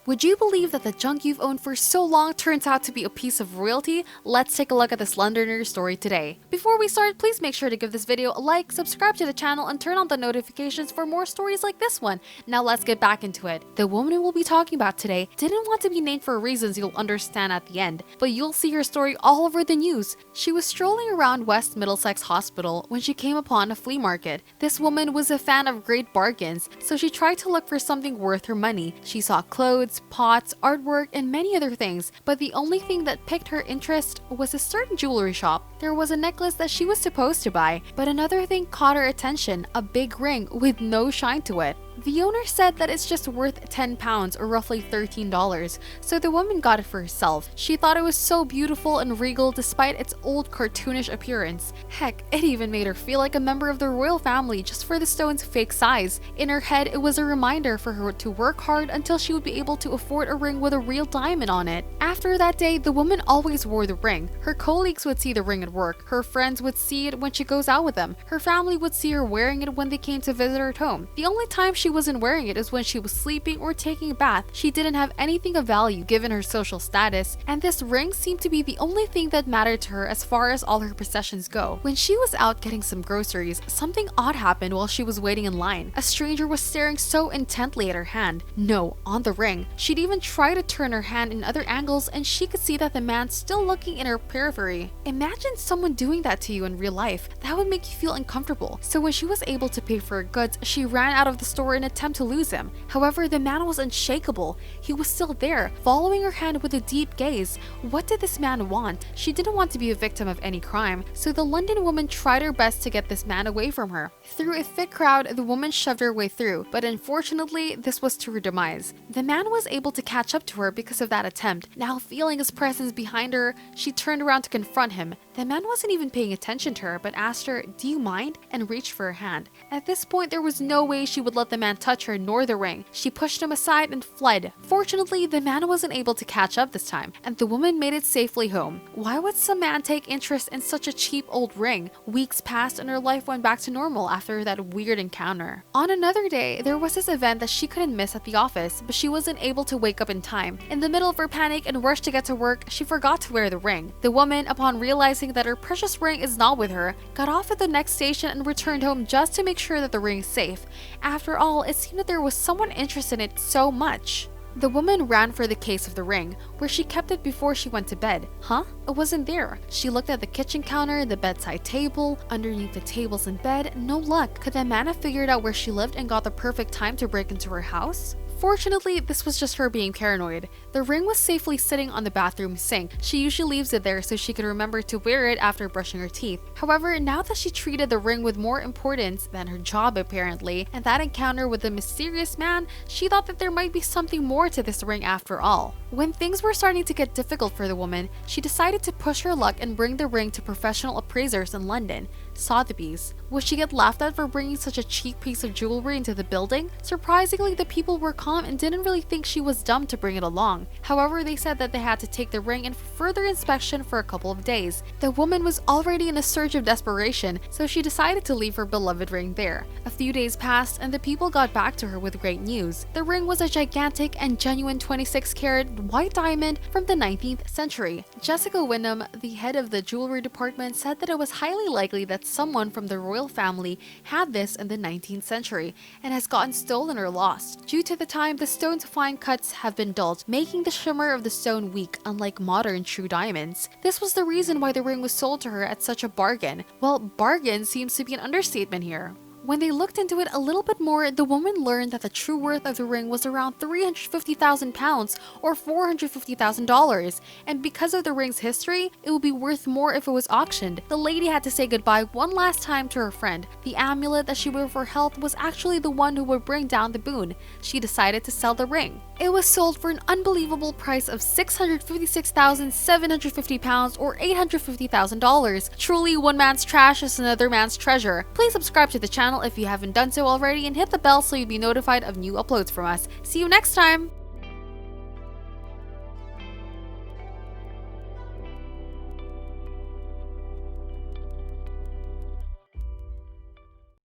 Would you believe that the junk you've owned for so long turns out to be a piece of royalty? Let's take a look at this Londoner story today. Before we start, please make sure to give this video a like, subscribe to the channel, and turn on the notifications for more stories like this one. Now let's get back into it. The woman we'll be talking about today didn't want to be named for reasons you'll understand at the end, but you'll see her story all over the news. She was strolling around West Middlesex Hospital when she came upon a flea market. This woman was a fan of great bargains, so she tried to look for something worth her money. She saw clothes, pots, artwork, and many other things, but the only thing that piqued her interest was a certain jewelry shop. There was a necklace that she was supposed to buy, but another thing caught her attention, a big ring with no shine to it. The owner said that it's just worth £10 or roughly $13, so the woman got it for herself. She thought it was so beautiful and regal despite its old cartoonish appearance. Heck, it even made her feel like a member of the royal family just for the stone's fake size. In her head, it was a reminder for her to work hard until she would be able to afford a ring with a real diamond on it. After that day, the woman always wore the ring. Her colleagues would see the ring at work, her friends would see it when she goes out with them, her family would see her wearing it when they came to visit her at home. The only time she wasn't wearing it is when she was sleeping or taking a bath. She didn't have anything of value given her social status, and this ring seemed to be the only thing that mattered to her as far as all her possessions go. When she was out getting some groceries, something odd happened while she was waiting in line. A stranger was staring so intently at her hand. No, on the ring. She'd even try to turn her hand in other angles and she could see that the man's still looking in her periphery. Imagine someone doing that to you in real life. That would make you feel uncomfortable. So when she was able to pay for her goods, she ran out of the store in an attempt to lose him. However, the man was unshakable. He was still there, following her hand with a deep gaze. What did this man want? She didn't want to be a victim of any crime, so the London woman tried her best to get this man away from her. Through a thick crowd, the woman shoved her way through, but unfortunately, this was to her demise. The man was able to catch up to her because of that attempt. Now feeling his presence behind her, she turned around to confront him. The man wasn't even paying attention to her, but asked her, "Do you mind?" and reached for her hand. At this point, there was no way she would let the man touch her nor the ring. She pushed him aside and fled. Fortunately, the man wasn't able to catch up this time, and the woman made it safely home. Why would some man take interest in such a cheap old ring? Weeks passed and her life went back to normal after that weird encounter. On another day, there was this event that she couldn't miss at the office, but she wasn't able to wake up in time. In the middle of her panic and rush to get to work, she forgot to wear the ring. The woman, upon realizing that her precious ring is not with her, got off at the next station and returned home just to make sure that the ring is safe. After all, it seemed that there was someone interested in it so much. The woman ran for the case of the ring, where she kept it before she went to bed. Huh? It wasn't there. She looked at the kitchen counter, the bedside table, underneath the tables in bed. No luck. Could the man have figured out where she lived and got the perfect time to break into her house? Fortunately, this was just her being paranoid. The ring was safely sitting on the bathroom sink. She usually leaves it there so she could remember to wear it after brushing her teeth. However, now that she treated the ring with more importance than her job apparently, and that encounter with the mysterious man, she thought that there might be something more to this ring after all. When things were starting to get difficult for the woman, she decided to push her luck and bring the ring to professional appraisers in London. Sotheby's. Would she get laughed at for bringing such a cheap piece of jewelry into the building? Surprisingly, the people were calm and didn't really think she was dumb to bring it along. However, they said that they had to take the ring in for further inspection for a couple of days. The woman was already in a surge of desperation, so she decided to leave her beloved ring there. A few days passed and the people got back to her with great news. The ring was a gigantic and genuine 26-carat white diamond from the 19th century. Jessica Wyndham, the head of the jewelry department, said that it was highly likely that someone from the royal family had this in the 19th century and has gotten stolen or lost. Due to the time, the stone's fine cuts have been dulled, making the shimmer of the stone weak, unlike modern true diamonds. This was the reason why the ring was sold to her at such a bargain. Well, bargain seems to be an understatement here. When they looked into it a little bit more, the woman learned that the true worth of the ring was around £350,000 or $450,000, and because of the ring's history, it would be worth more if it was auctioned. The lady had to say goodbye one last time to her friend. The amulet that she wore for health was actually the one who would bring down the boon. She decided to sell the ring. It was sold for an unbelievable price of £656,750 or $850,000. Truly, one man's trash is another man's treasure. Please subscribe to the channel if you haven't done so already and hit the bell so you'll be notified of new uploads from us. See you next time!